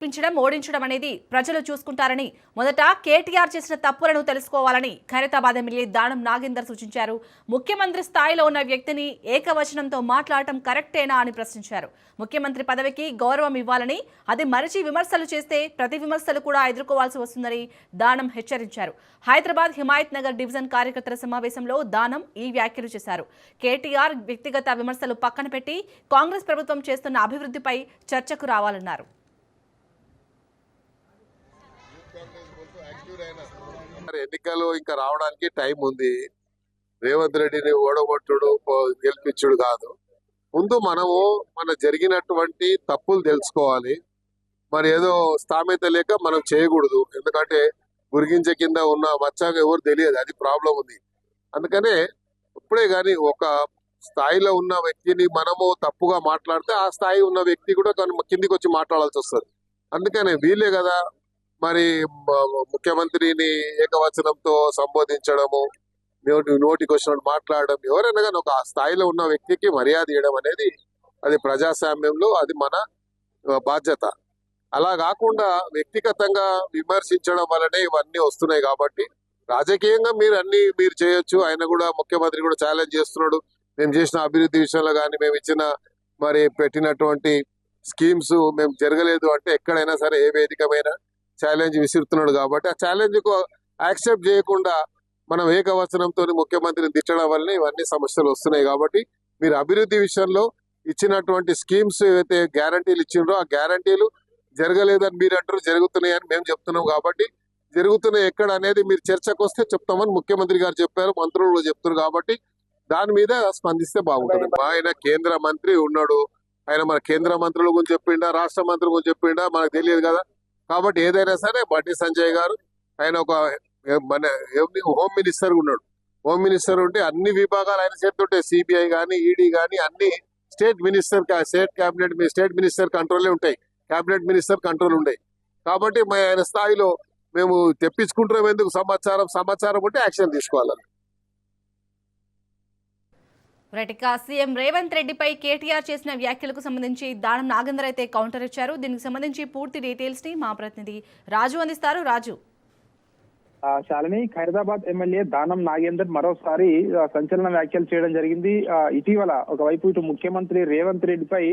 ఓడించడం అనేది ప్రజలు చూసుకుంటారని మొదట కేటీఆర్ చేసిన తప్పులను తెలుసుకోవాలని ఖైరతాబాద్ ఎమ్మెల్యే దానం నాగేందర్ సూచించారు. ముఖ్యమంత్రి స్థాయిలో ఉన్న వ్యక్తిని ఏకవచనంతో మాట్లాడటం కరెక్టేనా అని ప్రశ్నించారు. ముఖ్యమంత్రి పదవికి గౌరవం ఇవ్వాలని, అది మరిచి విమర్శలు చేస్తే ప్రతి విమర్శలు కూడా ఎదుర్కోవాల్సి వస్తుందని దానం హెచ్చరించారు. హైదరాబాద్ హిమాయత్ నగర్ డివిజన్ కార్యకర్తల సమావేశంలో దానం ఈ వ్యాఖ్యలు చేశారు. కేటీఆర్ వ్యక్తిగత విమర్శలు పక్కన పెట్టి కాంగ్రెస్ ప్రభుత్వం చేస్తున్న అభివృద్ధిపై చర్చకు రావాలన్నారు. ఎన్నికలు ఇంకా రావడానికి టైం ఉంది. రేవంత్ రెడ్డిని ఓడగొట్టుడు గెలిపించుడు కాదు. ముందు మనము మన జరిగినటువంటి తప్పులు తెలుసుకోవాలి. మరి ఏదో స్థామిత లేక మనం చేయకూడదు. ఎందుకంటే గురిగించ కింద ఉన్న మచ్చాక ఎవరు తెలియదు, అది ప్రాబ్లం ఉంది. అందుకనే ఇప్పుడే గాని ఒక స్థాయిలో ఉన్న వ్యక్తిని మనము తప్పుగా మాట్లాడితే ఆ స్థాయి ఉన్న వ్యక్తి కూడా కిందికి వచ్చి మాట్లాడాల్సి వస్తుంది. అందుకనే వీళ్ళే కదా మరి ముఖ్యమంత్రిని ఏకవచనంతో సంబోధించడము, నోటికి వచ్చినట్టు మాట్లాడడం, ఎవరైనా కానీ ఒక స్థాయిలో ఉన్న వ్యక్తికి మర్యాద ఇవ్వడం అనేది అది ప్రజాస్వామ్యంలో అది మన బాధ్యత. అలా కాకుండా వ్యక్తిగతంగా విమర్శించడం వల్లనే ఇవన్నీ వస్తున్నాయి. కాబట్టి రాజకీయంగా మీరు చేయొచ్చు. ఆయన కూడా ముఖ్యమంత్రి కూడా ఛాలెంజ్ చేస్తున్నాడు. మేము చేసిన అభివృద్ధి విషయంలో కానీ మేము ఇచ్చిన మరి పెట్టినటువంటి స్కీమ్స్ మేము జరగలేదు అంటే ఎక్కడైనా సరే ఏ వేదికమైనా ఛాలెంజ్ విసురుతున్నాడు. కాబట్టి ఆ ఛాలెంజ్ కు యాక్సెప్ట్ చేయకుండా మనం ఏకవచనంతో ముఖ్యమంత్రిని తిట్టడం వల్లనే ఇవన్నీ సమస్యలు వస్తున్నాయి. కాబట్టి మీరు అభివృద్ధి విషయంలో ఇచ్చినటువంటి స్కీమ్స్ ఏవైతే గ్యారంటీలు ఇచ్చిండ్రో ఆ గ్యారంటీలు జరగలేదని మీరు అంటారు, జరుగుతున్నాయని మేము చెప్తున్నాం. కాబట్టి జరుగుతున్నాయి ఎక్కడ అనేది మీరు చర్చకు వస్తే చెప్తామని ముఖ్యమంత్రి గారు చెప్పారు, మంత్రులు చెప్తున్నారు. కాబట్టి దాని మీద స్పందిస్తే బాగుంటుంది. ఆయన కేంద్ర మంత్రి ఉన్నాడు, ఆయన మన కేంద్ర మంత్రుల గురించి చెప్పిండా, రాష్ట్ర మంత్రుల గురించి చెప్పిండా మనకు తెలియదు కదా. కాబట్టి ఏదైనా సరే బండి సంజయ్ గారు ఆయన ఒక మన హోమ్ మినిస్టర్ ఉన్నాడు. హోమ్ మినిస్టర్ ఉంటే అన్ని విభాగాలు ఆయన చేస్తుంటాయి. సిబిఐ కానీ ఈడీ కానీ అన్ని స్టేట్ మినిస్టర్ కంట్రోలే ఉంటాయి, కేబినెట్ మినిస్టర్ కంట్రోల్ ఉంటాయి. కాబట్టి ఆయన స్థాయిలో మేము తెప్పించుకుంటున్నాం. ఎందుకు సమాచారం ఉంటే యాక్షన్ తీసుకోవాలి. సీఎం రేవంత్ రెడ్డిపై కేటీఆర్ చేసిన వ్యాఖ్యలకు సంబంధించి దానం నాగేందర్ అయితే కౌంటర్ ఇచ్చారు. దీనికి సంబంధించి పూర్తి డీటెయిల్స్ ని మా ప్రతినిధి రాజు అందిస్తారు. రాజు. శాలిని, ఖైరతాబాద్ ఎమ్మెల్యే దానం నాగేందర్ మరోసారి సంచలన వ్యాఖ్యలు చేయడం జరిగింది. ఇటీవల ఒకవైపు ఇటు ముఖ్యమంత్రి రేవంత్ రెడ్డిపై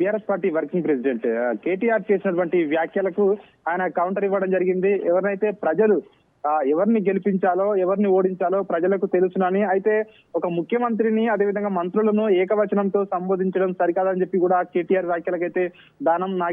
BRS party working president KTR చేసినటువంటి వ్యాఖ్యలకు ఆయన కౌంటర్ ఇవ్వడం జరిగింది. ఎవరినైతే ప్రజలు ఎవరిని గెలిపించాలో ఎవరిని ఓడించాలో ప్రజలకు తెలుసునని, అయితే ఒక ముఖ్యమంత్రిని అదేవిధంగా మంత్రులను ఏకవచనంతో సంబోధించడం సరికాదని చెప్పి కూడా కేటీఆర్ వ్యాఖ్యలకైతే దానం